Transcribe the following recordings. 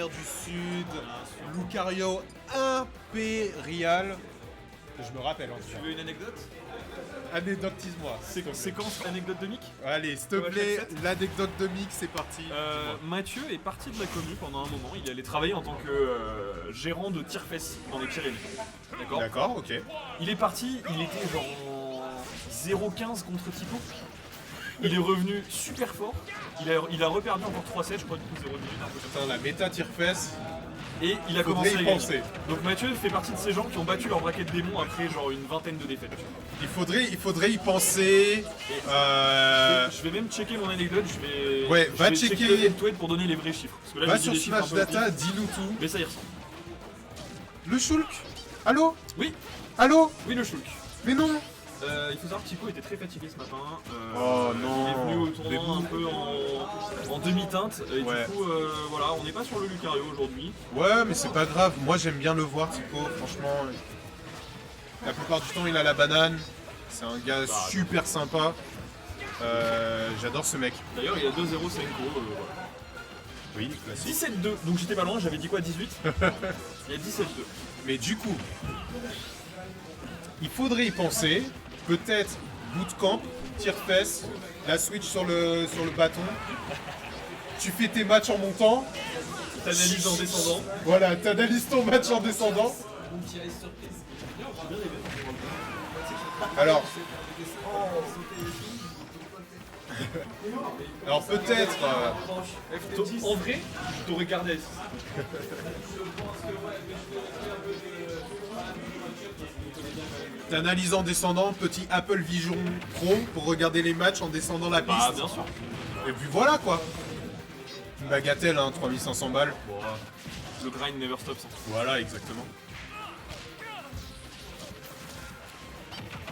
Terre du Sud, Lucario impérial. Je me rappelle en tout Tu cas. veux une anecdote? Anecdotise-moi. s'il te plaît. Séquence anecdote de Mick. Allez, s'il te Comme à plaît, chaque set. l'anecdote de Mick, c'est parti. Mathieu est parti de la commu pendant un moment. Il allait travailler en tant que gérant de tire-fesses dans les Pyrénées. D'accord. D'accord, ok. Il est parti, il était genre en 0,15 contre Typo. Il est revenu super fort. Il a reperdu encore 3-7, je crois, du coup 0,18, un peu comme ça. Putain, la méta tire-fesse. Et il a Faudrait commencé y à gagner. penser. Donc Mathieu fait partie de ces gens qui ont battu leur braquet de démons après genre une vingtaine de défaites. Il faudrait y penser. Je vais même checker mon anecdote, Ouais, je va vais checker. checker le head-to-head pour donner les vrais chiffres. Parce que là, Va j'ai dit sur des chiffres un Smash peu au Data, pif, dis-nous tout. mais ça y ressemble. Le Shulk. Allô? Oui, Allô? oui le Shulk. Mais non. Il faut savoir que Typo était très fatigué ce matin. Oh non. Il est venu au tournoi Debout. un peu en demi-teinte. Et Ouais. du coup, voilà, on n'est pas sur le Lucario aujourd'hui. Ouais, mais c'est pas grave. Moi, j'aime bien le voir, Tico. Franchement, la plupart du temps, il a la banane. C'est un gars super sympa. J'adore ce mec. D'ailleurs, il y a 2-0 Senko. Voilà. Oui, classique. 17-2, donc j'étais pas loin, j'avais dit quoi, 18? Il y a 17-2. Mais du coup, il faudrait y penser. Peut-être bootcamp, tire-fesse, la switch sur le bâton. Tu fais tes matchs en montant. T'analyses en descendant. Voilà, t'analyses ton match en descendant. Alors, peut-être. En vrai, t'aurais gardé. T'analyses en descendant, petit Apple Vision Pro pour regarder les matchs en descendant la piste. Ah, bien sûr. Et puis voilà quoi. Une bagatelle, hein, 3500 balles. Le grind never stops. Voilà, exactement.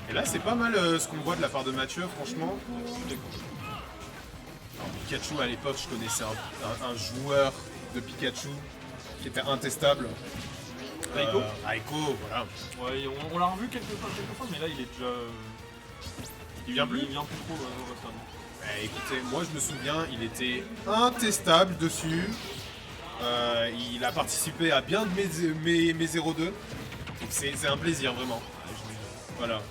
Et là, c'est pas mal ce qu'on voit de la part de Mathieu, franchement. Alors, Pikachu, à l'époque, je connaissais un joueur de Pikachu qui était intestable. Raikou Raikou, voilà. Ouais, on l'a revu quelques fois, mais là il est déjà. Il vient plus Il vient plus trop récemment. Écoutez, moi je me souviens, il était intestable dessus. Il a participé à bien de mes 0-2. Donc c'est un plaisir, vraiment. Voilà.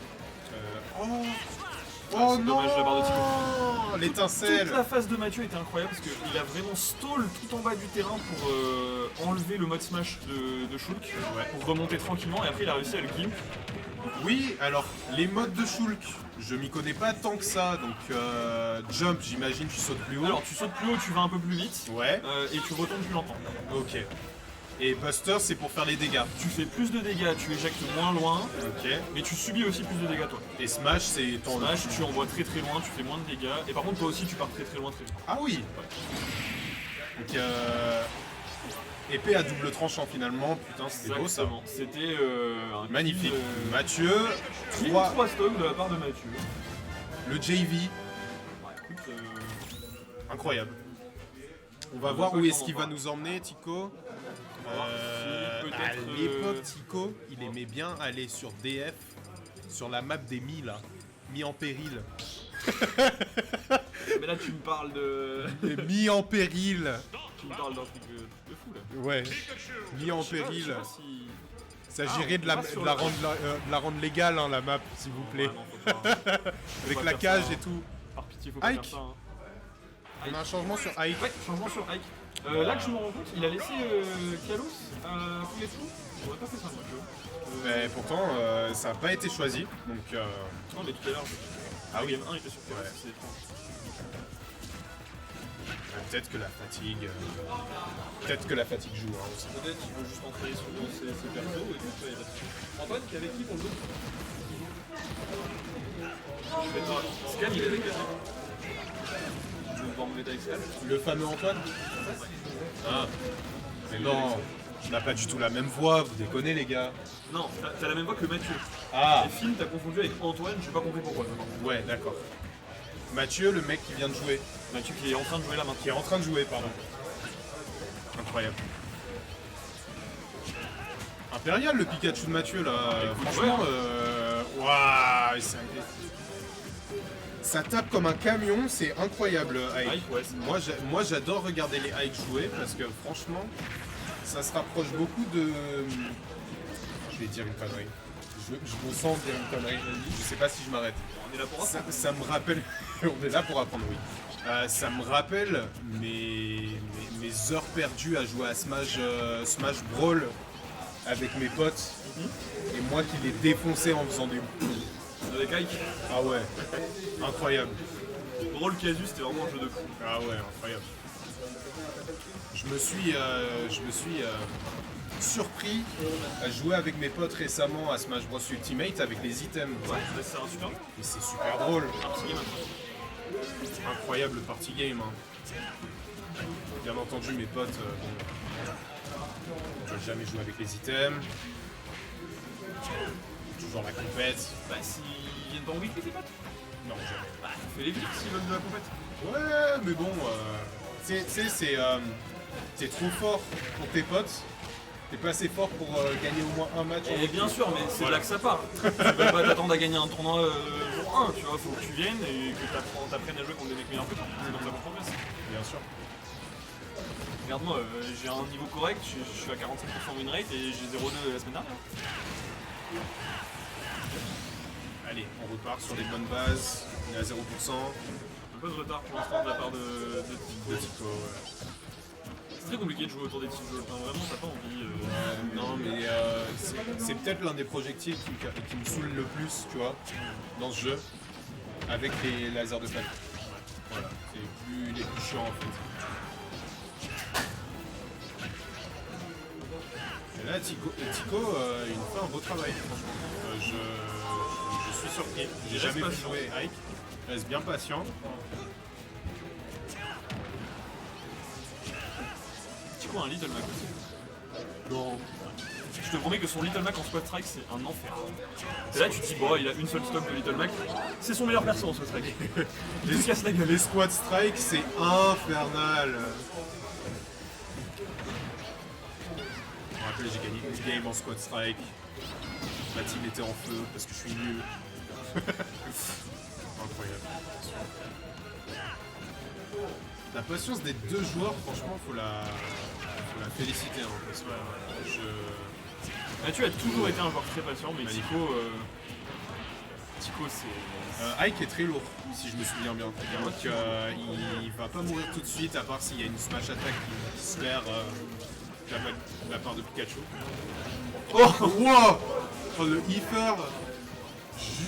Oh c'est non, dommage, la barre de l'étincelle. Toute la phase de Mathieu était incroyable parce qu'il a vraiment stall tout en bas du terrain pour enlever le mode smash de Shulk, pour remonter tranquillement et après il a réussi à le gimp. Oui, alors les modes de Shulk, je m'y connais pas tant que ça, donc jump, j'imagine, tu sautes plus haut. Alors tu sautes plus haut, tu vas un peu plus vite Ouais, et tu retombes plus lentement. ok. Et Buster, c'est pour faire les dégâts. Tu fais plus de dégâts, tu éjectes moins loin, Ok. mais tu subis aussi plus de dégâts toi. Et Smash, c'est ton Smash, tu envoies très très loin, tu fais moins de dégâts, et par contre toi aussi tu pars très très loin très vite. Ah oui. Donc épée à double tranchant finalement, putain c'était beau ça. Exactement. C'était un Magnifique. clean, Mathieu, clean 3, 3 stocks de la part de Mathieu. le JV, Écoute, incroyable. On va On voir va où pas est-ce s'en qu'il va parler. nous emmener Tico. voir si À peut-être, l'époque Tico, il aimait bien aller sur DF, sur la map des Mi là, mis en péril. Mais là tu me parles de. Mis en péril. Tu me parles d'un truc de fou là. Ouais. Mis en Je sais péril. pas si. S'agirait Ah, de on la, passe sur de la le- rendre légale hein, la map s'il vous plaît. Ouais, non, faut pas- faut Avec pas la faire cage ça, et hein. tout. Par pitié, faut pas Ike. faire ça. Hein. On a un changement sur Ike. Ouais, changement sur Ike. Là que je me rends compte, il a laissé Kalos à Fugetsu. J'aurais pas fait ça moi, tu vois. Mais pourtant ça n'a pas été choisi. Donc Non, mais tout à l'heure, Ah oui. Game 1 il était sur Kalos, Ouais. c'est étrange. peut-être que la fatigue. Peut-être que la fatigue joue hein, aussi. Peut-être qu'il veut juste entrer sur ses persos et tout, tu vois, il y a pas de souci. Antoine, t'es avec qui pour le jeu? Je vais voir. Scan, il est avec quelqu'un. Je vais voir mon état avec Scan. Le fameux Antoine. Ah. Mais non, on n'a pas du tout la même voix, vous déconnez les gars. Non, t'as la même voix que Mathieu. Ah, Et Finn, t'as confondu avec Antoine, j'ai pas compris pourquoi. ouais, d'accord. Mathieu, le mec qui vient de jouer. Mathieu qui est en train de jouer là Qui maintenant. est en train de jouer, pardon. Incroyable. Impérial le Pikachu de Mathieu là. Écoute, Franchement, ouais. waouh, ça tape comme un camion, c'est incroyable Ike. Ike, ouais, c'est Moi j'adore regarder les Ike jouer parce que franchement, ça se rapproche beaucoup de... Je vais dire une connerie. Je me sens dire une connerie. Je sais pas si je m'arrête. On est là pour ça. Ça me rappelle... On est là pour apprendre, oui. Ça me rappelle mes heures perdues à jouer à Smash Brawl avec mes potes. Et moi qui les défonçais en faisant des... Avec Ike. Ah ouais, incroyable. Brawl Casus, c'était vraiment un jeu de fou. Ah ouais, incroyable. Je me suis surpris à jouer avec mes potes récemment à Smash Bros Ultimate avec les items. Ouais, c'est un super. Et c'est super drôle. Party game. Incroyable party game. Hein. Bien entendu, mes potes, bon, j'ai jamais joué avec les items. Toujours la compète. Bah, s'ils viennent pas en weekly, tes potes. Non, jamais. Bah, fais les vite s'ils veulent de la compète. Ouais, mais bon, tu sais, t'es trop fort pour tes potes. T'es pas assez fort pour gagner au moins un match. Et bien sûr, mais c'est là que ça part. Tu vas pas t'attendre à gagner un tournoi jour 1, tu vois, faut que tu viennes et que t'apprennes à jouer contre des mecs meilleurs que toi. C'est comme ça qu'on progresse. Bien sûr. Regarde-moi, j'ai un niveau correct, je suis à 45% win rate et j'ai 0,2 la semaine dernière. Allez, on repart sur les bonnes bases. On est à 0%. Un peu de retard pour l'instant de la part de Tico, ouais. C'est très compliqué de jouer autour des petits jeux. Enfin, vraiment, t'as pas envie. Non, mais c'est peut-être l'un des projectiles qui me saoule le plus, tu vois, dans ce jeu, avec les lasers de flamme. Voilà, c'est les plus chiants en fait. Et là, Tico, il fait un beau travail, franchement. Je suis surpris. J'ai jamais vu jouer Ike. Reste bien patient. Tico a un Little Mac aussi. Non. Je te promets que son Little Mac en Squad Strike c'est un enfer. Et là tu te dis bon il a une seule stock de Little Mac, c'est son meilleur perso en Squad Strike. Il se casse la gueule. Les Squad Strike c'est infernal. Je me rappelle j'ai gagné une game en Squad Strike. Ma team était en feu parce que je suis nul. Incroyable. La patience des deux joueurs, franchement, faut la féliciter. Hein, parce que Tu as toujours été un joueur très patient, mais Tico c'est... Ike est très lourd, si je me souviens bien. Donc il va pas mourir tout de suite, à part s'il y a une smash attack qui se perd de la part de Pikachu. Oh, wow, oh, le Heifer,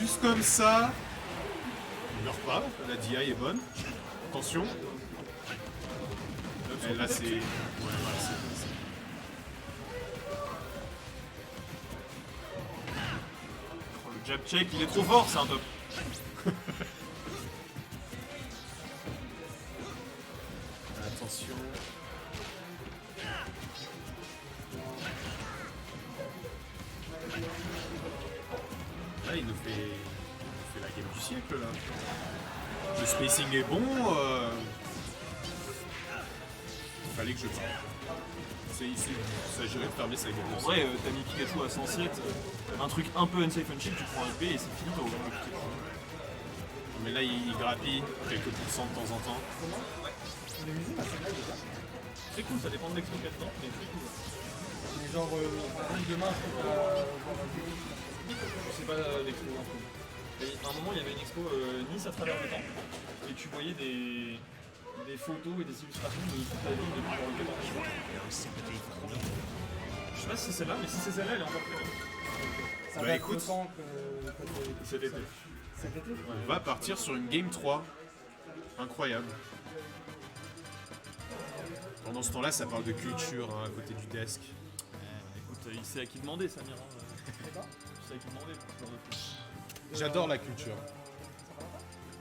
juste comme ça. Il meurt pas, la DI est bonne. Attention. Et là c'est... Ouais, voilà, c'est... Oh, le jab check, il est trop fort, c'est un top. Attention. Là il nous fait la game du siècle là. Le spacing est bon. Il fallait que je parle. Il s'agirait de fermer sa game. En vrai, t'as mis Pikachu à 107, un truc un peu unsafe and chill, tu prends un épée et c'est fini le Pikachu. Mais là il grappille quelques pourcents de temps en temps. C'est cool, ça dépend de l'expo qu'il y a dedans, mais c'est cool. Mais genre, par exemple, demain, Je sais pas l'expo en tout. Et à un moment, il y avait une expo Nice à travers le temps, et tu voyais des photos et des illustrations de toute la ville depuis genre le 14 juin. Je sais pas si c'est celle-là, mais si c'est celle-là, elle est encore plus belle. ça Bah, va écoute. être temps que Cet été. cet été. On va partir sur une game 3. Incroyable. Pendant ce temps-là, ça parle de culture hein, à côté du desk. Écoute, il sait à qui demander, Samir. Il sait à qui demander pour ce genre de truc. J'adore la culture.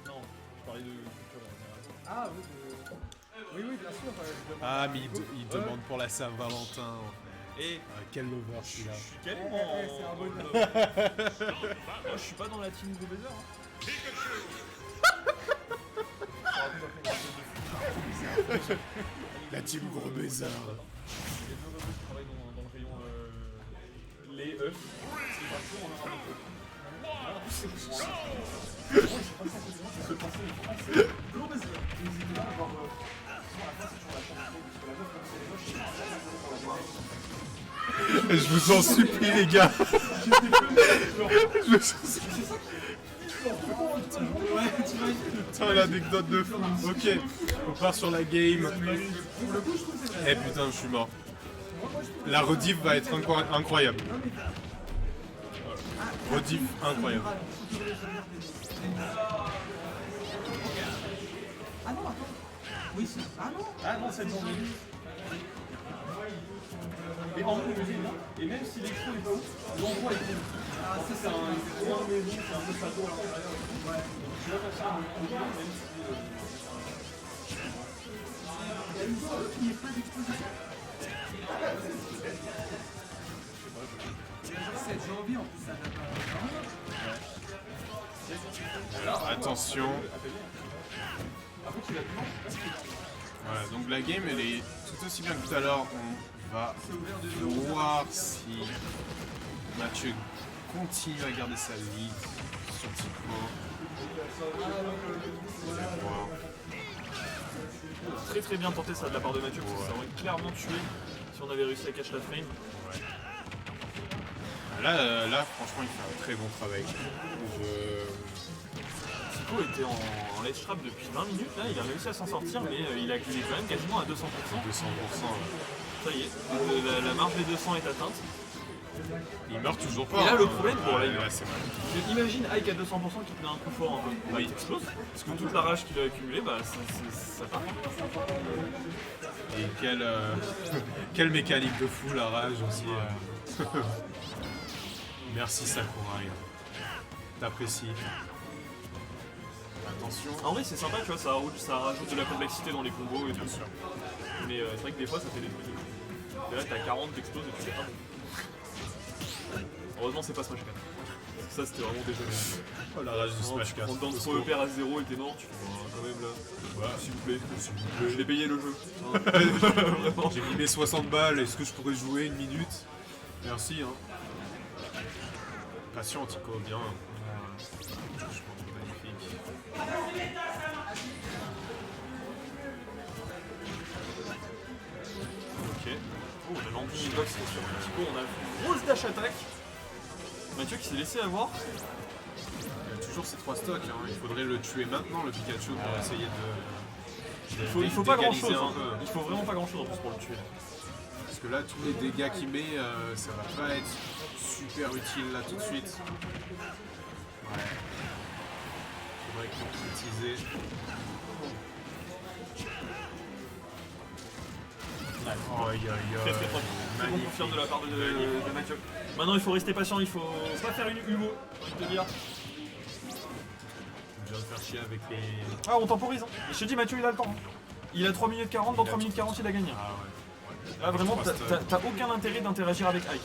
Non, je parlais de culture en général. Ah oui, oui, bien sûr. Ah, mais il demande pour la Saint-Valentin. En fait. Et Quel lover celui-là. je suis calme c'est un bon Moi, je suis pas dans la team Gros Baiser. Hein. La team gros baiser. Les deux rebeux qui travaillent dans le rayon les œufs. C'est parti, on a un peu. Ah, en plus, c'est vous. Moi, je suis pas ça que je pensais, mais c'est Gros Baiser. Ils étaient là, genre, à la fin, c'est toujours la chambre, parce que la meuf, comme c'est les moches, c'est pour la Je vous en supplie, les gars. Je vous en supplie. Putain, l'anecdote de fou. Ok, on part sur la game. Eh putain, je suis mort. La rediff va être incroyable. Rediff incroyable. Ah non, attends. Oui, c'est. Ah non. Ah non, c'est janvier. Et en vrai, et même si l'expo est pas ouf, l'endroit est cool. Ah, ça, c'est un grand maison, c'est un peu château à l'intérieur. Ouais. Tu vas passer un peu même si. Il n'y a pas d'exposition. 7 janvier en plus, ça n'a pas. Alors attention. Voilà, donc la game elle est tout aussi bien que tout à l'heure. On va voir si Mathieu continue à garder sa lead sur Tico. On va voir. Très très bien tenté ça de la part de Mathieu, parce que ça aurait clairement tué si on avait réussi à catch la frame. Là, franchement, il fait un très bon travail. Tico était en ledge trap depuis 20 minutes, là, il a réussi à s'en sortir, mais il est quand même quasiment à 200%. 200%. Ça y est, la marge des 200 est atteinte. Il meurt toujours pas. Et là, hein. le problème, bon, là, c'est mal. imagine Ike à 200% qui te met un coup fort un peu. Bah, il explose, parce que toute la rage qu'il a accumulée, bah, ça part. Et quelle mécanique de fou la rage aussi. Merci Sakurai. T'apprécies. Attention. En vrai, c'est sympa, tu vois, ça rajoute de la complexité dans les combos et tout. Mais c'est vrai que des fois, ça fait des trucs. Et là, t'as 40, t'exploses et tu fais pas. Heureusement, c'est pas Smash 4. Parce que ça, c'était vraiment déjà. Oh la rage de Smash 4. En dans le pro EPR à 0 et t'es mort, tu fais quand même là. Voilà. S'il vous plaît, je l'ai payé le jeu. J'ai mis mes 60 balles, est-ce que je pourrais jouer une minute? Merci hein. Patient Tico, bien. Je pense magnifique. Ok. Oh, on a l'anti-box sur Tico, on a une grosse dash attaque. Mathieu qui s'est laissé avoir. Il y a toujours ces 3 stocks, hein. Il faudrait le tuer maintenant le Pikachu pour essayer de. Il faut pas grand d'égaliser chose, un hein. peu. Il faut vraiment pas grand chose en plus pour le tuer. Parce que là, tous les dégâts qu'il met, ça va pas être super utile là tout de suite. Ouais. Faudrait concrétiser. Aïe aïe Très aïe. très proche. Très bon Magnifique. confiance de la part de Mathieu. Maintenant il faut rester patient, il faut pas faire une Hugo, j'ai envie de te dire. Je viens de faire chier avec les. Ah on temporise hein. Je te dis Mathieu il a le temps. Il a 3 minutes 40, dans 3 minutes 40 il a gagné. Ah ouais. Là vraiment t'as aucun intérêt d'interagir avec Ike.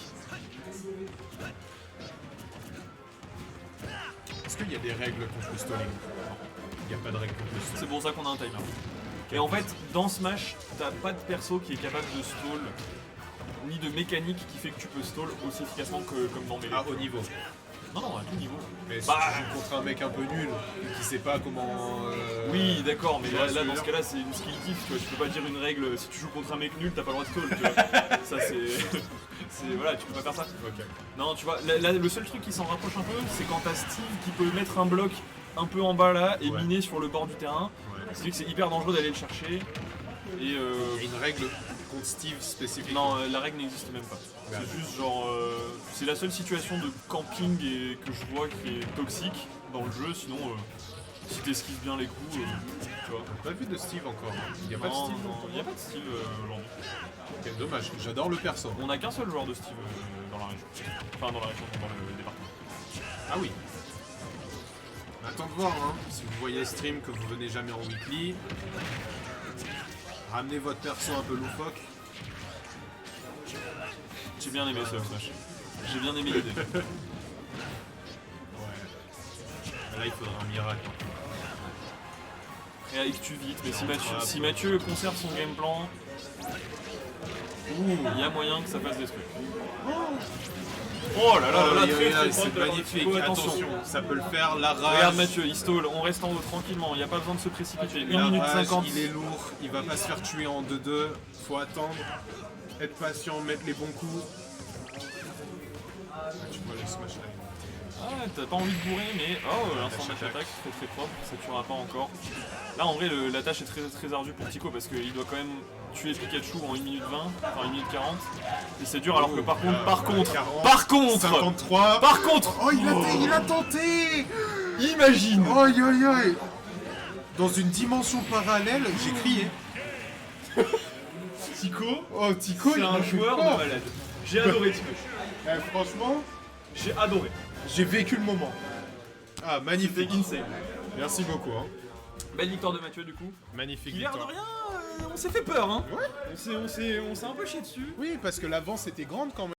Est-ce qu'il y a des règles contre le stalling? Non. Il n'y a pas de règles contre le C'est stalling. pour ça qu'on a un timer. Et en fait, dans Smash, t'as pas de perso qui est capable de stall, ni de mécanique qui fait que tu peux stall aussi efficacement que comme dans Melee. À haut niveau. Non, à tout niveau. Mais si Bah. tu joues contre un mec un peu nul, qui sait pas comment. Oui, d'accord, mais tu vois là ce que je dans veux ce dire cas-là, c'est une skill diff, tu vois. Tu peux pas dire une règle, si tu joues contre un mec nul, t'as pas le droit de stall, tu vois. Ça, c'est. Voilà, tu peux pas faire ça. Ok. Non, tu vois, le seul truc qui s'en rapproche un peu, c'est quand t'as Steve qui peut mettre un bloc un peu en bas là et Ouais. miner sur le bord du terrain. Ouais. C'est vrai que c'est hyper dangereux d'aller le chercher. Et Il y a une règle contre Steve spécifique. non, la règle n'existe même pas. Merde. C'est juste genre. C'est la seule situation de camping que je vois qui est toxique dans le jeu, sinon si t'esquives bien les coups, tu vois. Pas vu de Steve encore. Il n'y a pas de Non, Steve. non, il n'y a pas de Steve aujourd'hui. Quel dommage. J'adore le perso. On n'a qu'un seul joueur de Steve dans la région. Enfin, dans la région, dans le département. Ah oui. Attends de voir, hein. Si vous voyez les streams que vous venez jamais en weekly, ramenez votre perso un peu loufoque. J'ai bien aimé ce Smash. J'ai bien aimé l'idée. Ouais. Là, il faudrait un miracle. Et avec tu vite, mais si Mathieu conserve son game plan, il y a moyen que ça fasse des trucs. Oh là là là, là, très, très c'est proche de la magnifique. partie. Attention, ça peut le faire. La rage. Regarde Mathieu, il stall, on reste en haut tranquillement, il n'y a pas besoin de se précipiter. 1 La minute rage, 50. il est lourd. Il va pas se faire tuer en 2-2. Faut attendre. Être patient, mettre les bons coups. Tu vois les smash là. Ah, t'as pas envie de bourrer, mais oh, l'instant dash attack, très propre, ça tuera pas encore. Là, en vrai, la tâche est très ardue pour Tico parce qu'il doit quand même tuer Pikachu en 1 minute 20, enfin 1 minute 40. Et c'est dur, alors que par contre, 53. par contre, Oh, il a tenté. imagine. Oh, aïe. Dans une dimension parallèle, j'ai crié. Tico, Tico, c'est un joueur de malade. J'ai adoré Tico. Franchement, J'ai adoré. j'ai vécu le moment. Ah, C'était magnifique. insane. Merci beaucoup. Hein. Belle victoire de Mathieu, du coup. Magnifique L'air de victoire. rien, on s'est fait peur, hein. Ouais. On s'est un peu chié dessus. Oui, parce que l'avance était grande quand même.